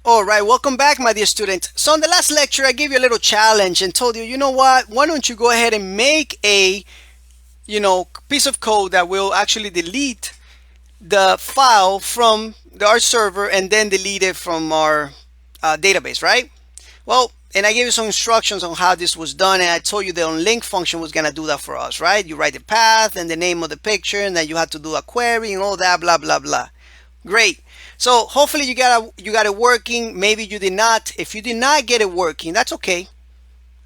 All right, welcome back, my dear student. So in the last lecture, I gave you a little challenge and told you, you know what? Why don't you go ahead and make a, piece of code that will actually delete the file from our server and then delete it from our database, right? Well, and I gave you some instructions on how this was done, and I told you the onLink function was gonna do that for us, right? You write the path and the name of the picture, and then you have to do a query and all that, blah blah blah. Great. So hopefully you got it working. Maybe you did not. If you did not get it working, that's okay.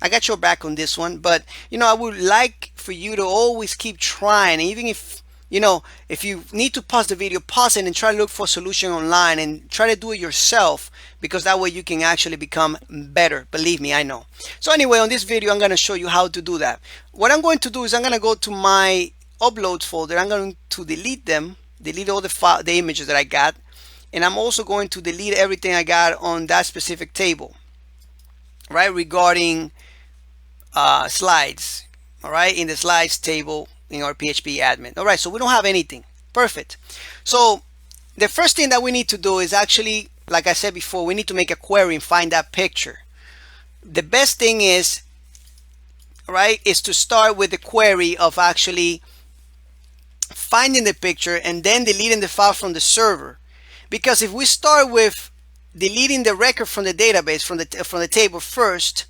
I got your back on this one. But I would like for you to always keep trying, even if if you need to pause the video, pause it and try to look for a solution online and try to do it yourself, because that way you can actually become better. Believe me, I know. So anyway, on this video, I'm going to show you how to do that. What I'm going to do is I'm going to go to my uploads folder. I'm going to delete all the images that I got. And I'm also going to delete everything I got on that specific table, right, regarding slides, all right, in the slides table in our PHP admin. All right, so we don't have anything. Perfect. So the first thing that we need to do is actually, like I said before, we need to make a query and find that picture. The best thing is, right, is to start with the query of actually finding the picture and then deleting the file from the server. Because if we start with deleting the record from the database, from the table first,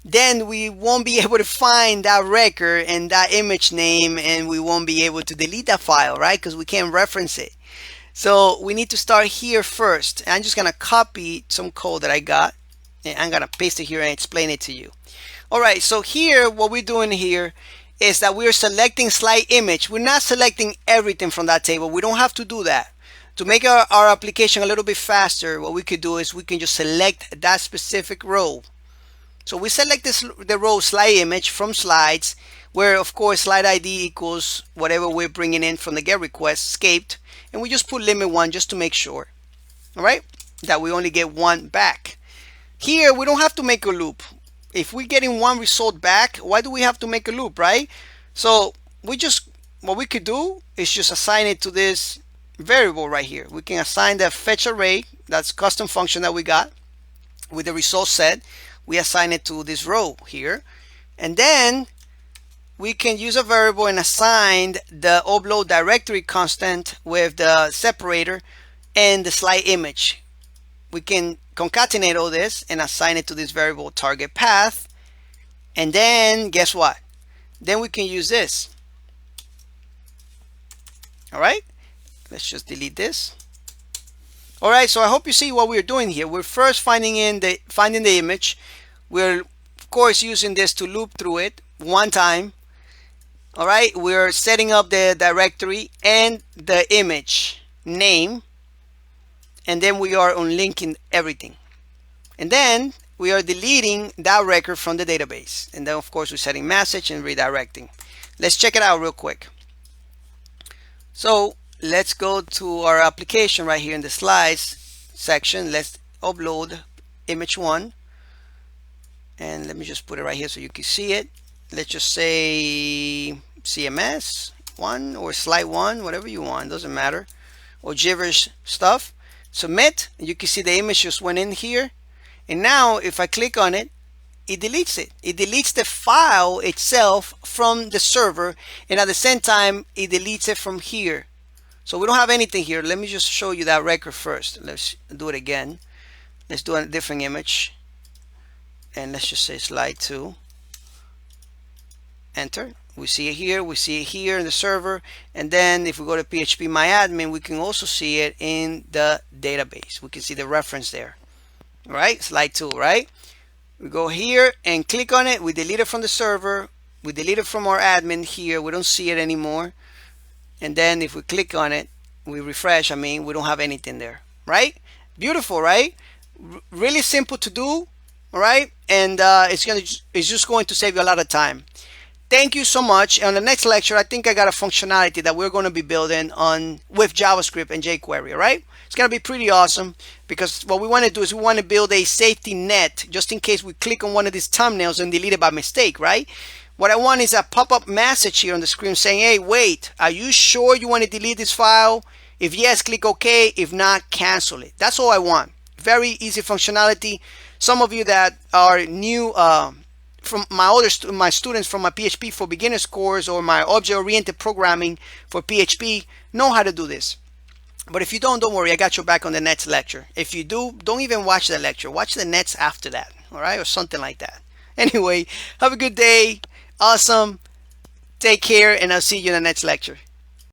then we won't be able to find that record and that image name, and we won't be able to delete that file, right? Because we can't reference it. So we need to start here first. And I'm just gonna copy some code that I got, and I'm gonna paste it here and explain it to you. All right, so here, what we're doing here is that we're selecting slide image. We're not selecting everything from that table. We don't have to do that. To make our application a little bit faster, what we could do is we can just select that specific row. So we select the row slide image from slides, where of course slide ID equals whatever we're bringing in from the get request escaped, and we just put limit 1 just to make sure, all right, that we only get 1 back. Here we don't have to make a loop. If we're getting 1 result back, why do we have to make a loop, right? So what we could do is just assign it to this variable right here. We can assign the fetch array, that's custom function that we got with the result set. We assign it to this row here, and then we can use a variable and assign the upload directory constant with the separator and the slide image. We can concatenate all this and assign it to this variable target path, and then guess what? Then we can use this. All right, let's just delete this. All right, so I hope you see what we're doing here. We're first finding the image. We're of course using this to loop through it 1 time. All right, we're setting up the directory and the image name, and then we are unlinking everything, and then we are deleting that record from the database, and then of course we're setting message and redirecting. Let's check it out real quick. So let's go to our application right here in the slides section. Let's upload image 1, and let me just put it right here so you can see it. Let's just say CMS 1 or slide 1, whatever you want, doesn't matter, or gibberish stuff. Submit, and you can see the image just went in here, and now if I click on it, it deletes it. It deletes the file itself from the server, and at the same time it deletes it from here. So we don't have anything here. Let me just show you that record first. Let's do it again. Let's do a different image, and let's just say slide 2. Enter. We see it here. We see it here in the server, and then if we go to PHP My Admin, we can also see it in the database. We can see the reference there. All right, slide 2, right? We go here and click on it. We delete it from the server. We delete it from our admin here. We don't see it anymore. And then if we click on it, we refresh, we don't have anything there, right? Beautiful, right? Really simple to do, all right? And it's just going to save you a lot of time. Thank you so much. On the next lecture, I think I got a functionality that we're going to be building with JavaScript and jQuery, all right? It's going to be pretty awesome, because what we want to do is we want to build a safety net just in case we click on one of these thumbnails and delete it by mistake, right? What I want is a pop-up message here on the screen saying, hey, wait, are you sure you want to delete this file? If yes, click OK. If not, cancel it. That's all I want. Very easy functionality. Some of you that are new, from my students from my PHP for Beginners course or my object-oriented programming for PHP know how to do this. But if you don't worry, I got your back on the next lecture. If you do, don't even watch the lecture. Watch the next after that, all right, or something like that. Anyway, have a good day. Awesome. Take care, and I'll see you in the next lecture.